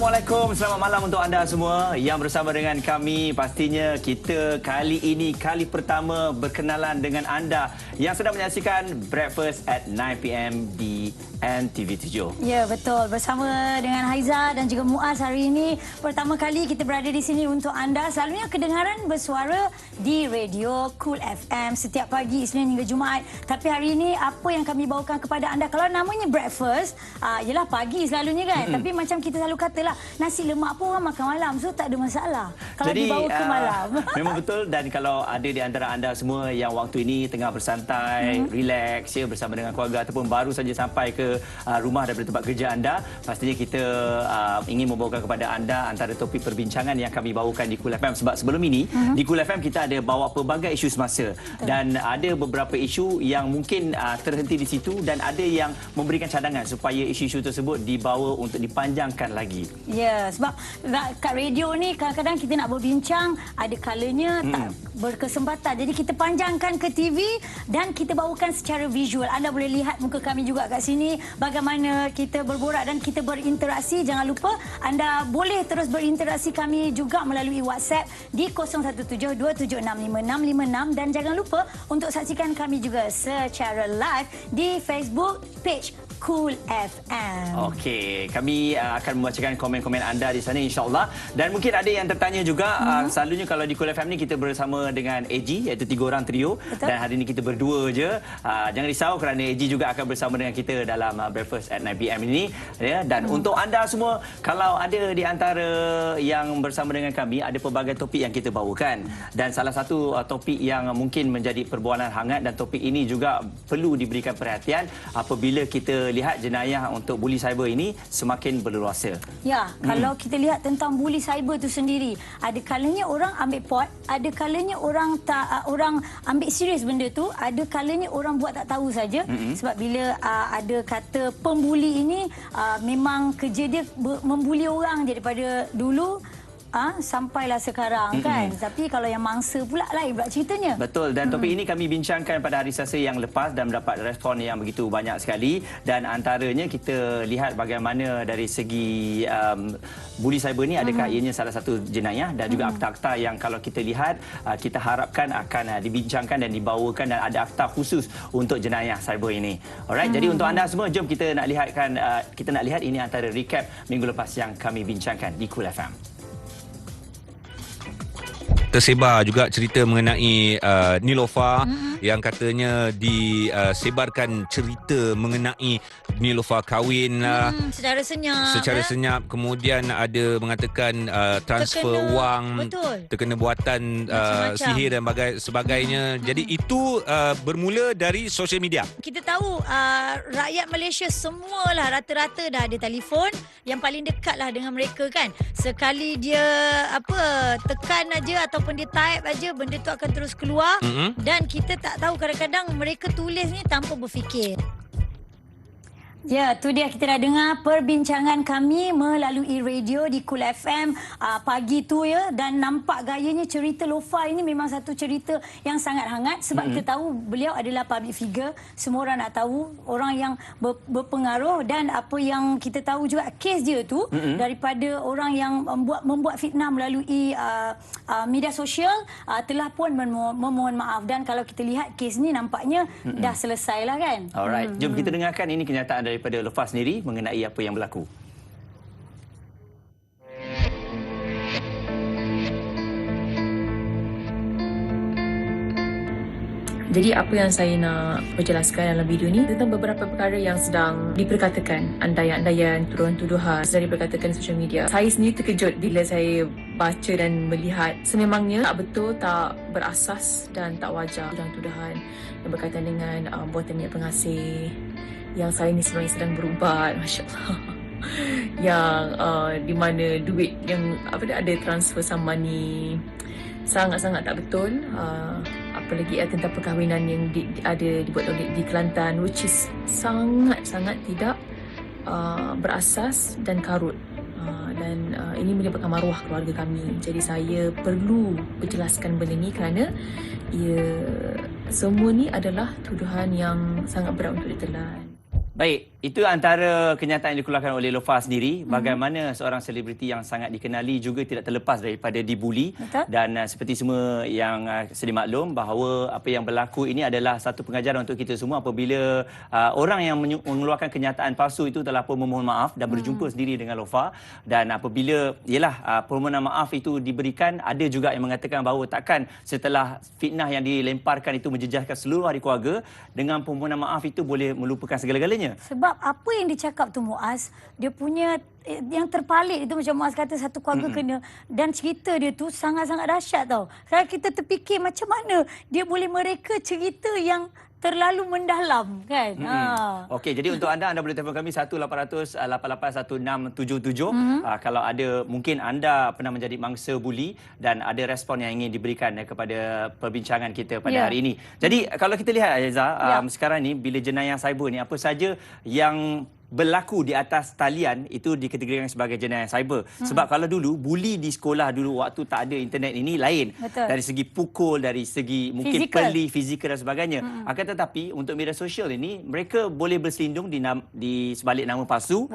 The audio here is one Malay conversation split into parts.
Assalamualaikum, selamat malam untuk anda semua yang bersama dengan kami. Pastinya kita kali ini kali pertama berkenalan dengan anda yang sedang menyaksikan Breakfast at 9pm di NTV7. Ya, betul. Bersama dengan Haiza dan juga Muaz hari ini. Pertama kali kita berada di sini untuk anda. Selalunya kedengaran bersuara di radio Cool FM setiap pagi, Isnin hingga Jumaat. Tapi hari ini apa yang kami bawakan kepada anda, kalau namanya breakfast, ialah pagi selalunya kan. Tapi macam kita selalu katalah, nasi lemak pun orang makan malam. So tak ada masalah kalau jadi, dibawa ke malam. Memang betul. Dan kalau ada di antara anda semua yang waktu ini tengah bersantai, relax ya, bersama dengan keluarga ataupun baru saja sampai ke rumah daripada tempat kerja anda, pastinya kita ingin membawakan kepada anda antara topik perbincangan yang kami bawakan di Cool FM. Sebab sebelum ini di Cool FM kita ada bawa pelbagai isu semasa. Dan ada beberapa isu yang mungkin terhenti di situ dan ada yang memberikan cadangan supaya isu-isu tersebut dibawa untuk dipanjangkan lagi. Ya, sebab kat radio ni kadang-kadang kita nak berbincang, ada kalanya tak berkesempatan. Jadi kita panjangkan ke TV dan kita bawakan secara visual. Anda boleh lihat muka kami juga kat sini, bagaimana kita berborak dan kita berinteraksi. Jangan lupa anda boleh terus berinteraksi kami juga melalui WhatsApp di 0172765656 dan jangan lupa untuk saksikan kami juga secara live di Facebook page Cool FM. Okey, kami akan membacakan komen-komen anda di sana insya-Allah. Dan mungkin ada yang tertanya juga, selalunya kalau di Cool FM ni kita bersama dengan AG, iaitu 3 orang trio. Betul. Dan hari ini kita berdua je. Jangan risau kerana AG juga akan bersama dengan kita dalam Breakfast at 9pm ini ya. Dan untuk anda semua, kalau ada di antara yang bersama dengan kami, ada pelbagai topik yang kita bawakan. Dan salah satu topik yang mungkin menjadi perbualan hangat dan topik ini juga perlu diberikan perhatian apabila kita lihat jenayah untuk buli cyber ini semakin berleluasa. Ya, kalau kita lihat tentang buli cyber itu sendiri, ada kalanya orang ambil pot, ada kalanya orang orang ambil serius benda tu, ada kalanya orang buat tak tahu saja. Sebab bila ada kata pembuli ini memang kerja dia membuli orang daripada dulu sampailah sekarang kan. Tapi kalau yang mangsa pula lain pula ceritanya. Betul. Dan topik ini kami bincangkan pada hari Selasa yang lepas dan mendapat respon yang begitu banyak sekali. Dan antaranya kita lihat bagaimana dari segi buli cyber ni, adakah ianya salah satu jenayah dan juga akta-akta yang kalau kita lihat kita harapkan akan dibincangkan dan dibawakan dan ada akta khusus untuk jenayah cyber ini. Alright. Jadi untuk anda semua, jom kita nak lihat ini antara recap minggu lepas yang kami bincangkan di Cool FM. Tersebar juga cerita mengenai Niloufar yang katanya disebarkan cerita mengenai Niloufar kahwin lah secara senyap. Secara senyap. Kemudian ada mengatakan transfer wang, terkena buatan sihir dan sebagainya. Jadi itu bermula dari social media. Kita tahu rakyat Malaysia semualah rata-rata dah ada telefon yang paling dekatlah dengan mereka kan. Sekali dia tekan aja ataupun dia type aja, benda tu akan terus keluar. Dan kita tak tahu, kadang-kadang mereka tulis ni tanpa berfikir. Ya, tu dia, kita dah dengar perbincangan kami melalui radio di Cool FM pagi tu ya. Dan nampak gayanya cerita Lofa ini memang satu cerita yang sangat hangat. Sebab kita tahu beliau adalah public figure. Semua orang nak tahu, orang yang berpengaruh. Dan apa yang kita tahu juga, kes dia tu daripada orang yang membuat fitnah melalui media sosial telah pun memohon maaf. Dan kalau kita lihat kes ni nampaknya dah selesai lah kan. Alright, jom kita dengarkan ini kenyataan daripada Lofa sendiri mengenai apa yang berlaku. Jadi apa yang saya nak perjelaskan dalam video ni tentang beberapa perkara yang sedang diperkatakan, andaian-andaian, tuduhan-tuduhan sedang diperkatakan di social media. Saya sendiri terkejut bila saya baca dan melihat sememangnya tak betul, tak berasas dan tak wajar tuduhan-tuduhan yang berkaitan dengan buatan niat pengasih yang saya ni sebenarnya sedang berubat, masya-Allah. Yang di mana duit yang ada transfer some money sangat-sangat tak betul. Apalagi tentang perkahwinan yang dibuat di Kelantan, which is sangat-sangat tidak berasas dan karut. Dan ini menyebabkan maruah keluarga kami. Jadi saya perlu berjelaskan benda ni kerana semua ni adalah tuduhan yang sangat berat untuk ditelan. Baik, Itu antara kenyataan yang dikeluarkan oleh Lofa sendiri, bagaimana seorang selebriti yang sangat dikenali juga tidak terlepas daripada dibuli. Betul. Dan seperti semua yang sedia maklum bahawa apa yang berlaku ini adalah satu pengajaran untuk kita semua apabila orang yang mengeluarkan kenyataan palsu itu telah pun memohon maaf dan berjumpa sendiri dengan Lofa. Dan apabila permohonan maaf itu diberikan, ada juga yang mengatakan bahawa takkan setelah fitnah yang dilemparkan itu menjejaskan seluruh ahli keluarga, dengan permohonan maaf itu boleh melupakan segala-galanya. Sebab apa yang dicakap tu Muaz, dia punya yang terpalit itu macam Muaz kata satu keluarga kena, dan cerita dia tu sangat-sangat dahsyat tau. Sekarang kita terfikir macam mana dia boleh mereka cerita yang terlalu mendalam kan. Okey, jadi untuk anda boleh telefon kami 1-800-88-1677. Kalau ada, mungkin anda pernah menjadi mangsa buli dan ada respon yang ingin diberikan kepada perbincangan kita pada hari ini. Jadi kalau kita lihat Haiza, sekarang ni bila jenayah cyber ni, apa saja yang berlaku di atas talian itu dikategorikan sebagai jenayah cyber. Sebab kalau dulu buli di sekolah dulu waktu tak ada internet ini lain. Betul. Dari segi pukul, dari segi mungkin peli, fizikal dan sebagainya. Akan tetapi untuk media sosial ini, mereka boleh berselindung di sebalik nama palsu,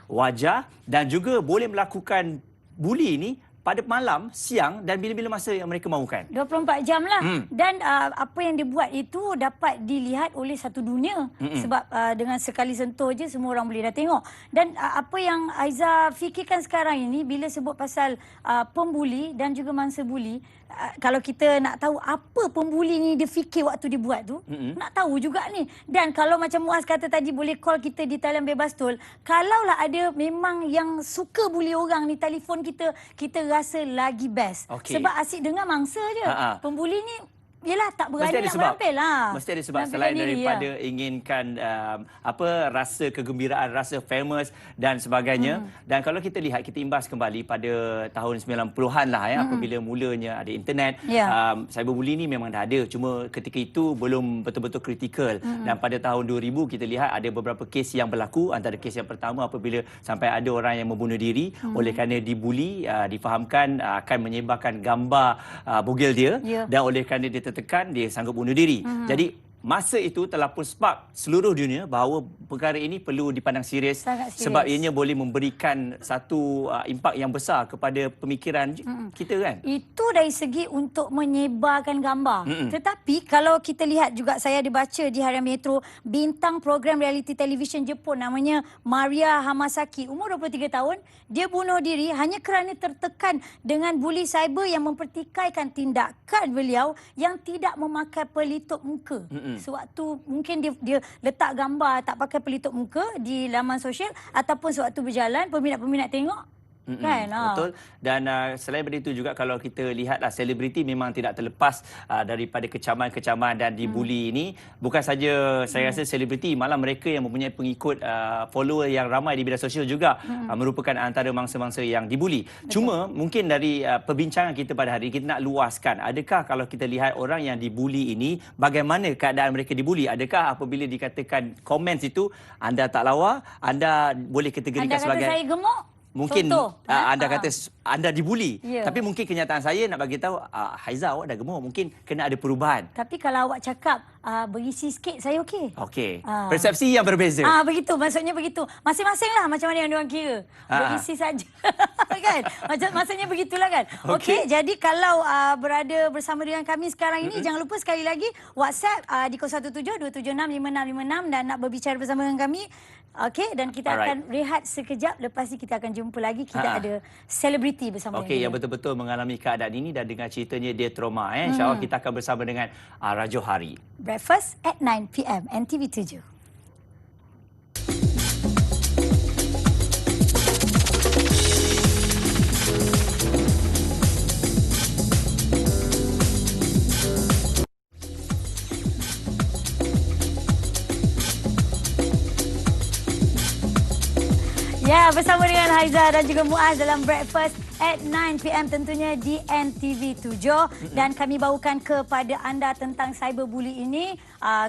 wajah, dan juga boleh melakukan buli ini pada malam, siang dan bila-bila masa yang mereka mahukan. 24 jam lah. Dan apa yang dia buat itu dapat dilihat oleh satu dunia. Sebab dengan sekali sentuh je semua orang boleh dah tengok. Dan apa yang Haiza fikirkan sekarang ini bila sebut pasal pembuli dan juga mangsa buli, kalau kita nak tahu apa pembuli ni dia fikir waktu dia buat tu, nak tahu juga ni. Dan kalau macam Muaz kata tadi, boleh call kita di talian bebas tol. Kalaulah ada memang yang suka buli orang ni, telefon kita, kita rasa lagi best. Sebab asyik dengar mangsa je. Pembuli ni yelah tak berani nak merampil lah. Mesti ada sebab selain daripada inginkan rasa kegembiraan, rasa famous dan sebagainya. Dan kalau kita lihat, kita imbas kembali pada tahun 90-an lah apabila mulanya ada internet. Cyberbullying ni memang dah ada, cuma ketika itu belum betul-betul kritikal. Dan pada tahun 2000 kita lihat ada beberapa kes yang berlaku. Antara kes yang pertama apabila sampai ada orang yang membunuh diri oleh kerana dibuli, difahamkan akan menyebarkan gambar bogel dia, dan oleh kerana dia tertekan, dia sanggup bunuh diri. Jadi masa itu telah pun spark seluruh dunia bahawa perkara ini perlu dipandang serius, sebab ianya boleh memberikan satu impak yang besar kepada pemikiran kita kan. Itu dari segi untuk menyebarkan gambar. Tetapi kalau kita lihat juga, saya ada baca di Harian Metro, bintang program reality television Jepun namanya Maria Hamasaki, umur 23 tahun, dia bunuh diri hanya kerana tertekan dengan buli cyber yang mempertikaikan tindakan beliau yang tidak memakai pelitup muka. Sewaktu mungkin dia letak gambar tak pakai pelitup muka di laman sosial, ataupun sewaktu berjalan peminat-peminat tengok. Kan? Betul. Dan selain daripada itu juga, kalau kita lihatlah, selebriti memang tidak terlepas daripada kecaman-kecaman dan dibuli ini. Bukan saja saya rasa selebriti, malah mereka yang mempunyai pengikut follower yang ramai di media sosial juga merupakan antara mangsa-mangsa yang dibuli. Cuma mungkin dari perbincangan kita pada hari ini, kita nak luaskan, adakah kalau kita lihat orang yang dibuli ini, bagaimana keadaan mereka dibuli? Adakah apabila dikatakan komen itu, anda tak lawa, anda boleh kategorikan sebagai... Anda kata saya gemuk? Mungkin anda kata anda dibuli. Tapi mungkin kenyataan saya nak bagi tahu, Haiza, awak dah gemuk, mungkin kena ada perubahan. Tapi kalau awak cakap berisi sikit, saya okey. Okey. Persepsi yang berbeza. Begitu, maksudnya begitu. Masing-masing lah macam mana yang diorang kira. Berisi saja. Kan? Maksudnya begitulah kan. Okey, jadi kalau berada bersama dengan kami sekarang ini, jangan lupa sekali lagi WhatsApp di 0172765656 dan nak berbicara bersama dengan kami. Okey, dan kita akan rehat sekejap. Lepas ni kita akan jumpa lagi. Kita ada selebriti bersama yang betul-betul mengalami keadaan ini dan dengar ceritanya dia trauma. InsyaAllah kita akan bersama dengan Rajo Hari. Breakfast at 9 PM NTV 7. Ya, bersama dengan Haiza dan juga Muaz dalam Breakfast at 9 PM tentunya di NTV7 dan kami bawakan kepada anda tentang cyberbully ini.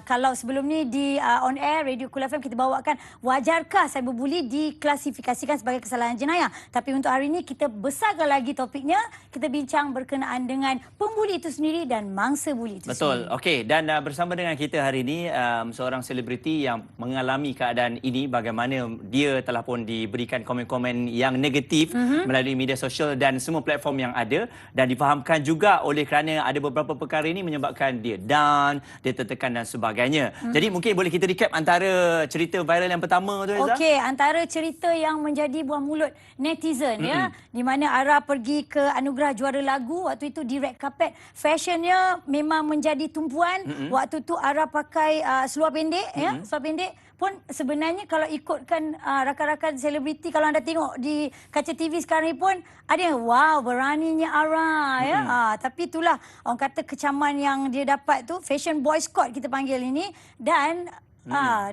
Kalau sebelum ni di on air Radio Cool FM kita bawakan wajarkah cyberbully diklasifikasikan sebagai kesalahan jenayah. Tapi untuk hari ini kita besarkan lagi topiknya. Kita bincang berkenaan dengan pembuli itu sendiri dan mangsa buli itu Betul. sendiri. Okey, dan bersama dengan kita hari ini seorang selebriti yang mengalami keadaan ini, bagaimana dia telah pun diberikan komen-komen yang negatif melalui media sosial dan semua platform yang ada, dan difahamkan juga oleh kerana ada beberapa perkara ini menyebabkan dia down, dia tertekan dan sebagainya. Jadi mungkin boleh kita recap antara cerita viral yang pertama tu, Elza? Okey, antara cerita yang menjadi buah mulut netizen ya, di mana Ara pergi ke anugerah juara lagu, waktu itu di red carpet, fashionnya memang menjadi tumpuan. Waktu tu Ara pakai seluar pendek ya, seluar pendek pun sebenarnya kalau ikutkan rakan-rakan selebriti, kalau anda tengok di kaca TV sekarang ni pun ada yang wow beraninya Ara ya. Tapi itulah orang kata kecaman yang dia dapat tu, fashion boycott kita panggil ini, dan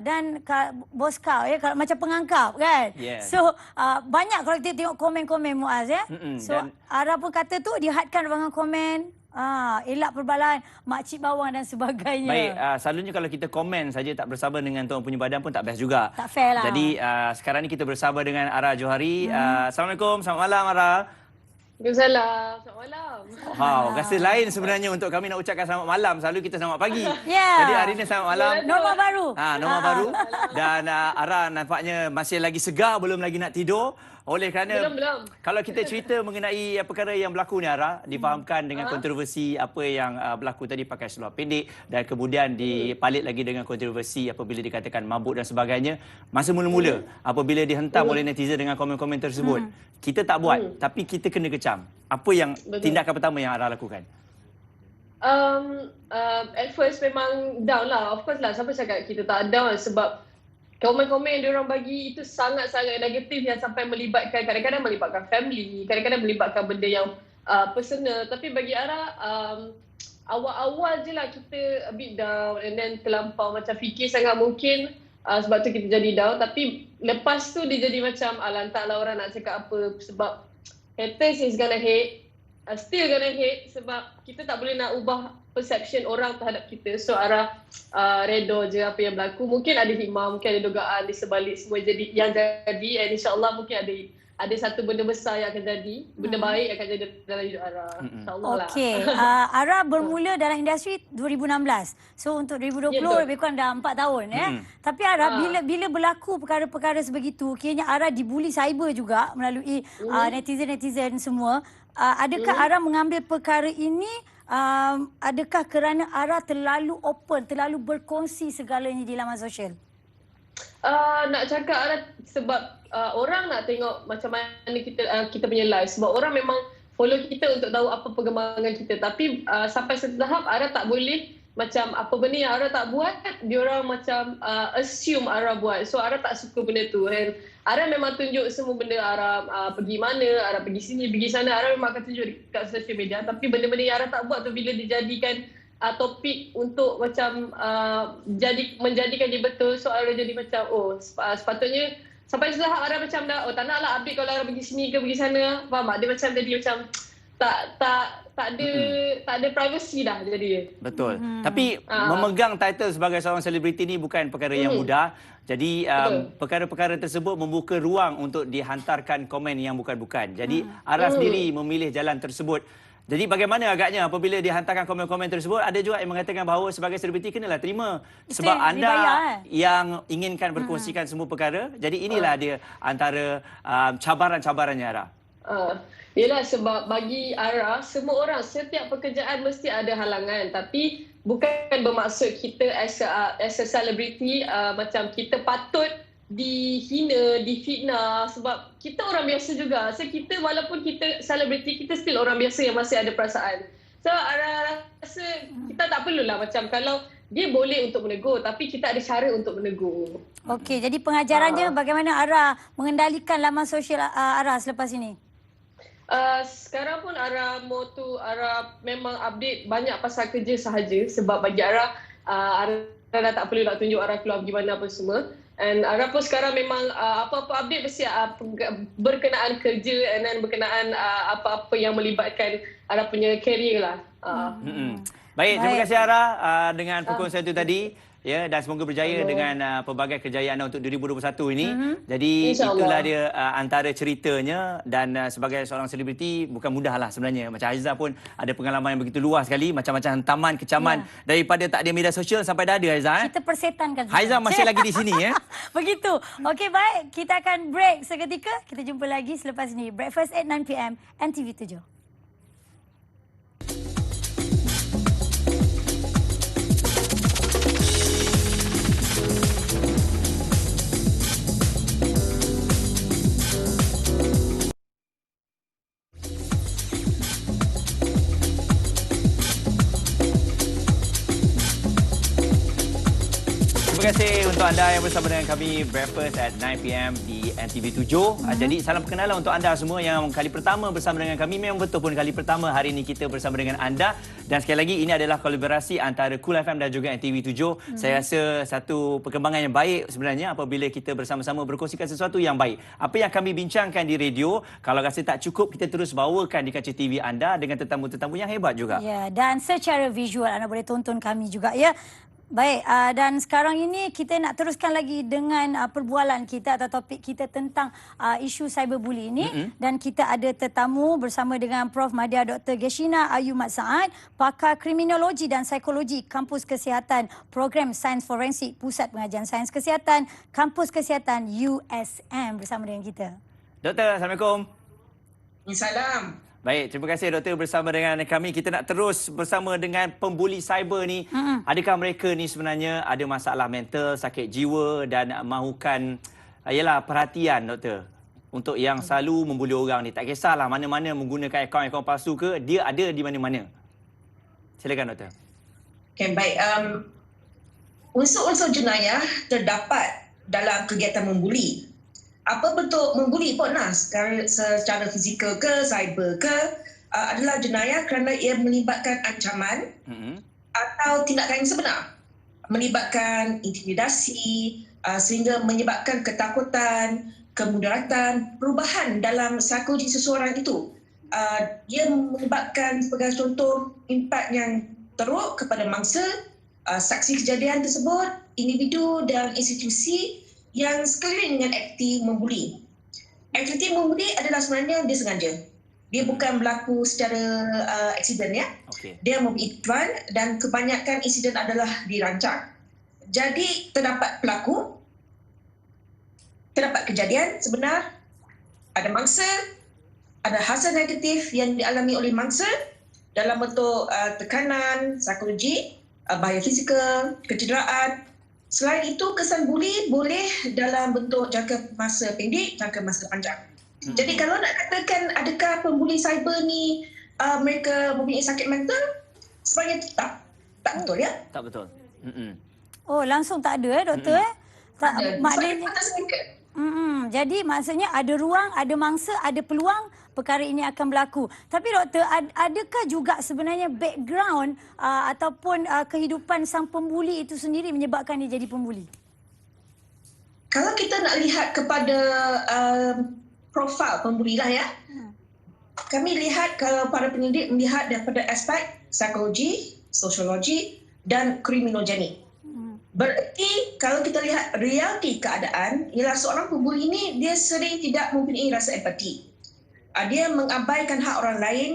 dan bos kau ya, kalau macam pengangkap kan. So banyak kalau kita tengok komen-komen Muaz ya. So Ara pun kata tu dihadkan dengan komen elak perbalahan makcik bawang dan sebagainya. Baik, selalunya kalau kita komen saja tak bersabar dengan tuan punya badan pun tak best juga. Tak fair lah. Jadi sekarang ni kita bersama dengan Ara Johari. Assalamualaikum, selamat malam Ara. Waalaikumsalam. Selamat malam. Rasa lain sebenarnya untuk kami nak ucapkan selamat malam. Selalu kita selamat pagi. Ya. Jadi hari ini selamat malam. Norma baru. Norma baru. Dan Ara nampaknya masih lagi segar, belum lagi nak tidur. Oleh kerana Belum. kalau kita cerita mengenai perkara yang berlaku ni Ara, difahamkan dengan kontroversi apa yang berlaku tadi, pakai seluar pendek dan kemudian dipalit lagi dengan kontroversi apabila dikatakan mabuk dan sebagainya. Masa mula-mula apabila dihentam oleh netizen dengan komen-komen tersebut, kita tak buat tapi kita kena kecam. Apa yang tindakan pertama yang Ara lakukan? At first memang down lah. Of course lah, siapa cakap kita tak down, sebab komen-komen yang diorang bagi itu sangat-sangat negatif yang sampai melibatkan, kadang-kadang melibatkan family, kadang-kadang melibatkan benda yang personal. Tapi bagi Ara, awal-awal je lah kita a bit down and then terlampau macam fikir sangat mungkin, sebab tu kita jadi down. Tapi lepas tu dia jadi macam, entahlah orang nak cakap apa, sebab haters is gonna hate, still gonna hate, sebab kita tak boleh nak ubah perception orang terhadap kita. So Ara redha je apa yang berlaku. Mungkin ada hikmah, mungkin ada dugaan di sebalik semua yang jadi, and insyaAllah mungkin ada satu benda besar yang akan jadi, benda baik akan jadi dalam hidup Ara. InsyaAllah lah. Okey, Ara bermula dalam industri 2016. So untuk 2020 lebih kurang dah 4 tahun ya. Tapi Ara bila berlaku perkara-perkara sebegitu, kiranya Ara dibuli cyber juga melalui netizen-netizen semua. Adakah Ara mengambil perkara ini, adakah kerana Ara terlalu open, terlalu berkongsi segalanya di laman sosial? Nak cakap Ara sebab orang nak tengok macam mana kita punya live, sebab orang memang follow kita untuk tahu apa perkembangan kita. Tapi sampai satu tahap Ara tak boleh macam apa benda yang Ara tak buat, diorang macam assume Ara buat. So Ara tak suka benda tu. And Ara memang tunjuk semua benda Ara pergi mana, Ara pergi sini, pergi sana. Ara memang akan tunjuk dekat social media. Tapi benda-benda yang Ara tak buat tu bila dijadikan topik untuk macam menjadikan dia betul. So Ara jadi macam sepatutnya sampai setahap Ara macam dah tak nak lah update kalau Ara pergi sini ke pergi sana. Faham tak? Dia macam jadi macam tak ada privacy dah jadi. Betul. Tapi memegang title sebagai seorang selebriti ni bukan perkara yang mudah. Jadi perkara-perkara tersebut membuka ruang untuk dihantarkan komen yang bukan-bukan. Jadi Ara sendiri memilih jalan tersebut. Jadi bagaimana agaknya apabila dihantarkan komen-komen tersebut, ada juga yang mengatakan bahawa sebagai selebriti kenalah terima sebab anda yang inginkan berkongsikan semua perkara. Jadi inilah dia antara cabaran-cabarannya Ara. Yelah, sebab bagi Ara, semua orang, setiap pekerjaan mesti ada halangan. Tapi bukan bermaksud kita as a celebrity macam kita patut dihina, difitnah, sebab kita orang biasa juga. So kita walaupun kita selebriti, kita still orang biasa yang masih ada perasaan. So Ara rasa kita tak perlulah macam, kalau dia boleh untuk menegur, tapi kita ada cara untuk menegur. Okey, jadi pengajarannya bagaimana Ara mengendalikan laman sosial Ara selepas ini? Sekarang pun Ara memang update banyak pasal kerja sahaja, sebab bagi Ara dah tak perlu nak tunjuk Ara keluar pergi mana apa semua. And Ara pun sekarang memang apa-apa update mesti berkenaan kerja dan berkenaan apa-apa yang melibatkan Ara punya career lah. Baik, terima kasih Ara dengan perkongsian itu tadi. Ya, dan semoga berjaya dengan pelbagai kejayaan anda untuk 2021 ini. Jadi itulah dia antara ceritanya, dan sebagai seorang selebriti bukan mudahlah sebenarnya. Macam Haiza pun ada pengalaman yang begitu luas sekali, macam-macam hantaman, kecaman daripada tak ada media sosial sampai dah ada Haiza. Kita persetankan. Haiza masih lagi di sini ya. Begitu. Okey, baik, kita akan break seketika. Kita jumpa lagi selepas ini. Breakfast at 9 PM NTV 7. Terima kasih untuk anda yang bersama dengan kami Breakfast at 9 PM di NTV 7. Jadi salam perkenalan untuk anda semua yang kali pertama bersama dengan kami. Memang betul pun kali pertama hari ini kita bersama dengan anda. Dan sekali lagi ini adalah kolaborasi antara Cool FM dan juga NTV 7. Saya rasa satu perkembangan yang baik sebenarnya apabila kita bersama-sama berkongsikan sesuatu yang baik. Apa yang kami bincangkan di radio, kalau rasa tak cukup kita terus bawakan di kaca TV anda dengan tetamu-tetamu yang hebat juga. Ya, dan secara visual anda boleh tonton kami juga ya. Baik, dan sekarang ini kita nak teruskan lagi dengan perbualan kita atau topik kita tentang isu cyberbully ini. Dan kita ada tetamu bersama dengan Prof. Madya Dr. Geshina Ayu Mat Saad, pakar kriminologi dan psikologi Kampus Kesihatan Program Sains Forensik Pusat Pengajian Sains Kesihatan Kampus Kesihatan USM bersama dengan kita. Doktor, Assalamualaikum. Salam. Baik, terima kasih doktor bersama dengan kami. Kita nak terus bersama dengan pembuli cyber ni. Adakah mereka ni sebenarnya ada masalah mental, sakit jiwa dan mahukan ialah perhatian doktor untuk yang selalu membuli orang ni. Tak kisahlah mana-mana menggunakan akaun-akaun palsu ke, dia ada di mana-mana. Silakan doktor. Okay, baik. Unsur-unsur jenayah terdapat dalam kegiatan membuli. Apa bentuk membuli pun lah, secara fizikal ke, cyber ke, adalah jenayah kerana ia melibatkan ancaman atau tindakan yang sebenar. Melibatkan intimidasi, sehingga menyebabkan ketakutan, kemudaratan, perubahan dalam psikologi seseorang itu. Ia menyebabkan sebagai contoh impak yang teruk kepada mangsa, saksi kejadian tersebut, individu dan institusi yang sekeliling dengan aktiviti membuli. Aktiviti membuli adalah sebenarnya dia sengaja. Dia bukan berlaku secara aksiden ya. Dia memberi iklan dan kebanyakan insiden adalah dirancang. Jadi terdapat pelaku, terdapat kejadian sebenar, ada mangsa, ada hasil negatif yang dialami oleh mangsa dalam bentuk tekanan, psikologi, bahaya fizikal, kecederaan. Selain itu, kesan buli boleh dalam bentuk jangka masa pendek, jangka masa panjang. Jadi kalau nak katakan adakah pembuli cyber ni mereka mempunyai sakit mental, sebenarnya tak betul ya? Tak betul. Oh, langsung tak ada doktor Tak, maknanya jadi maksudnya ada ruang, ada mangsa, ada peluang perkara ini akan berlaku. Tapi doktor, adakah juga sebenarnya background ataupun kehidupan sang pembuli itu sendiri menyebabkan dia jadi pembuli? Kalau kita nak lihat kepada profil pembuli lah ya. Kami lihat kalau para penyidik melihat daripada aspek psikologi, sosiologi dan kriminologi. Berarti kalau kita lihat realiti keadaan, ialah seorang pembuli ini dia sering tidak mempunyai rasa empati. Dia mengabaikan hak orang lain.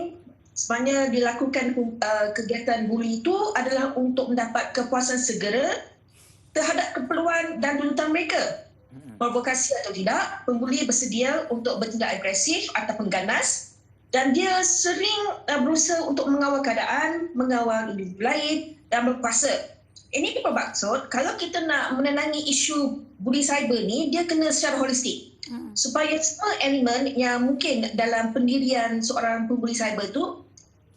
Sebenarnya dilakukan kegiatan buli itu adalah untuk mendapat kepuasan segera terhadap keperluan dan tuntutan mereka. Provokasi atau tidak, pembuli bersedia untuk bertindak agresif ataupun ganas dan dia sering berusaha untuk mengawal keadaan, mengawal individu lain dan berkuasa. Ini bermaksud kalau kita nak menenangi isu buli cyber ni, dia kena secara holistik. Supaya semua elemen yang mungkin dalam pendirian seorang pembuli cyber tu,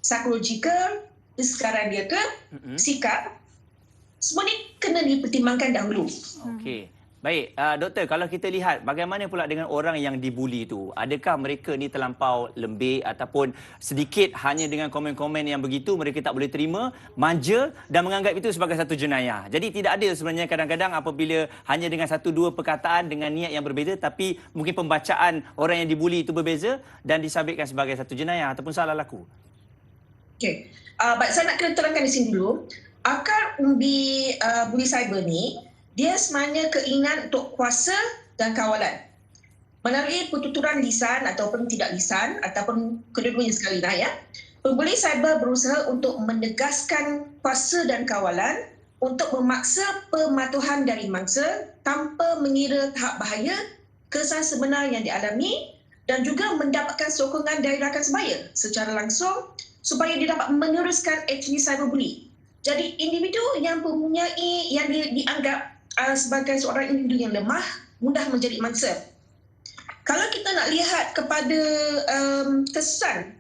psikologikal, kesedaran dia ke, sikap, semua ni kena dipertimbangkan dahulu. Okey. Baik, doktor, kalau kita lihat bagaimana pula dengan orang yang dibuli itu? Adakah mereka ni terlampau lembik ataupun sedikit hanya dengan komen-komen yang begitu mereka tak boleh terima, manja dan menganggap itu sebagai satu jenayah. Jadi tidak ada sebenarnya kadang-kadang apabila hanya dengan satu dua perkataan dengan niat yang berbeza tapi mungkin pembacaan orang yang dibuli itu berbeza dan disabitkan sebagai satu jenayah ataupun salah laku. Okey. Baik, saya nak kena terangkan di sini dulu. Akar umbi buli cyber ni, dia sebenarnya keinginan untuk kuasa dan kawalan. Melalui pertuturan lisan ataupun tidak lisan ataupun kedua-duanya sekali lah ya. Pembuli cyber berusaha untuk menegaskan kuasa dan kawalan untuk memaksa pematuhan dari mangsa tanpa mengira tahap bahaya, kesan sebenar yang dialami dan juga mendapatkan sokongan dari rakan sebaya secara langsung supaya dia dapat meneruskan aktiviti cyberbully. Jadi individu yang mempunyai yang dianggap sebagai seorang individu yang lemah, mudah menjadi mangsa. Kalau kita nak lihat kepada kesan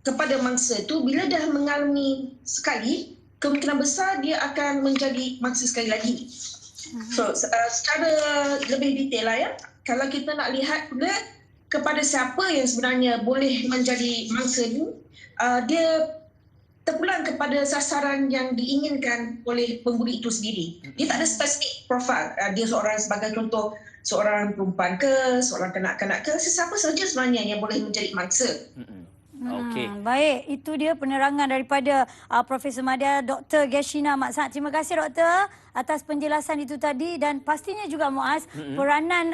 kepada mangsa itu, bila dah mengalami sekali, kemungkinan besar dia akan menjadi mangsa sekali lagi. So, secara lebih detail lah ya, kalau kita nak lihat pula kepada siapa yang sebenarnya boleh menjadi mangsa ni, dia terpulang kepada sasaran yang diinginkan oleh pembuli itu sendiri. Dia tak ada spesifik profil. Dia seorang sebagai contoh, seorang perempuan ke, seorang kanak-kanak ke, sesiapa saja sebenarnya yang boleh menjadi mangsa. Okey. Baik, itu dia penerangan daripada Profesor Madya Dr. Gashina Mat Saad. Terima kasih Doktor atas penjelasan itu tadi dan pastinya juga Muaz, peranan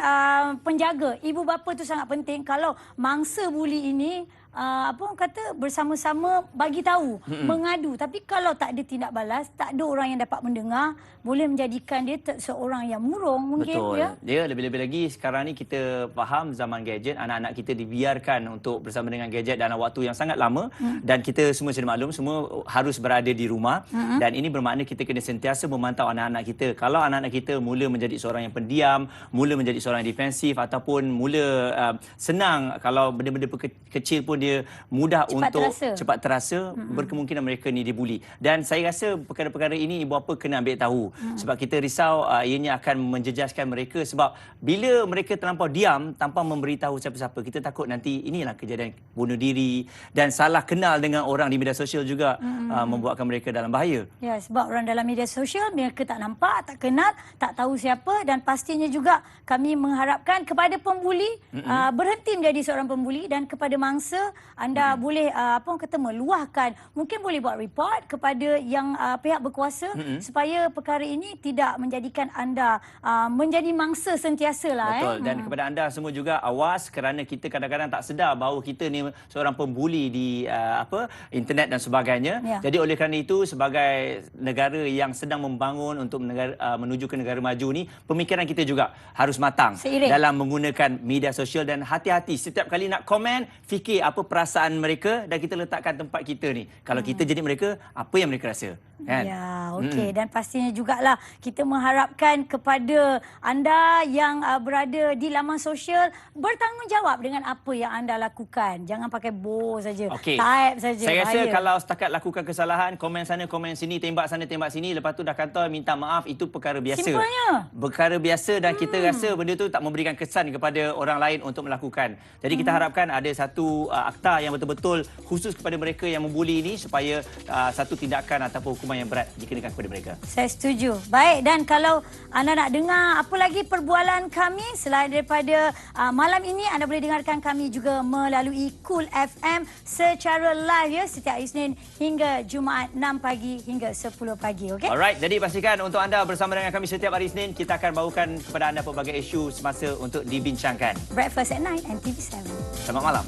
penjaga, ibu bapa tu sangat penting. Kalau mangsa buli ini apa orang kata bersama-sama bagi tahu, mengadu, tapi kalau tak ada tindak balas, tak ada orang yang dapat mendengar, boleh menjadikan dia seorang yang murung mungkin. Betul. Ya. Dia lebih-lebih lagi sekarang ni kita faham zaman gadget, anak-anak kita dibiarkan untuk bersama dengan gadget dalam waktu yang sangat lama dan kita semua sedia maklum semua harus berada di rumah dan ini bermakna kita kena sentiasa memantau anak-anak kita. Kalau anak-anak kita mula menjadi seorang yang pendiam, mula menjadi seorang yang defensif ataupun mula senang kalau benda-benda kecil pun dia mudah cepat terasa berkemungkinan mereka ni dibuli. Dan saya rasa perkara-perkara ini ibu bapa kena ambil tahu sebab kita risau ianya akan menjejaskan mereka sebab bila mereka terlampau diam tanpa memberitahu siapa-siapa, kita takut nanti inilah kejadian bunuh diri dan salah kenal dengan orang di media sosial juga membuatkan mereka dalam bahaya. Ya, sebab orang dalam media sosial mereka tak nampak, tak kenal, tak tahu siapa dan pastinya juga kami mengharapkan kepada pembuli berhenti menjadi seorang pembuli dan kepada mangsa anda boleh apa orang kata meluahkan, mungkin boleh buat report kepada yang pihak berkuasa supaya perkara ini tidak menjadikan anda menjadi mangsa sentiasalah. Betul. Dan kepada anda semua juga awas kerana kita kadang-kadang tak sedar bahawa kita ni seorang pembuli di internet dan sebagainya. Ya. Jadi oleh kerana itu sebagai negara yang sedang membangun untuk menuju ke negara maju ni, pemikiran kita juga harus matang dalam menggunakan media sosial dan hati-hati setiap kali nak komen, fikir apa perasaan mereka dan kita letakkan tempat kita ni. Kalau kita jadi mereka, apa yang mereka rasa? Kan? Ya, okey. Dan pastinya jugalah kita mengharapkan kepada anda yang berada di laman sosial bertanggungjawab dengan apa yang anda lakukan. Jangan pakai saja, type saja. Saya rasa kalau setakat lakukan kesalahan, komen sana, komen sini, tembak sana, tembak sini, lepas tu dah kata minta maaf, itu perkara biasa. Simpelnya. Perkara biasa dan kita rasa benda tu tak memberikan kesan kepada orang lain untuk melakukan. Jadi kita harapkan ada satu akta yang betul-betul khusus kepada mereka yang membuli ini supaya satu tindakan ataupun hukuman yang berat dikenakan kepada mereka. Saya setuju. Baik, dan kalau anda nak dengar apa lagi perbualan kami selain daripada malam ini, anda boleh dengarkan kami juga melalui Cool FM secara live ya setiap Isnin hingga Jumaat 6 pagi hingga 10 pagi. Okey? Alright, jadi pastikan untuk anda bersama dengan kami setiap hari Isnin, kita akan bawakan kepada anda pelbagai isu semasa untuk dibincangkan. Breakfast at Night and TV7. Selamat malam.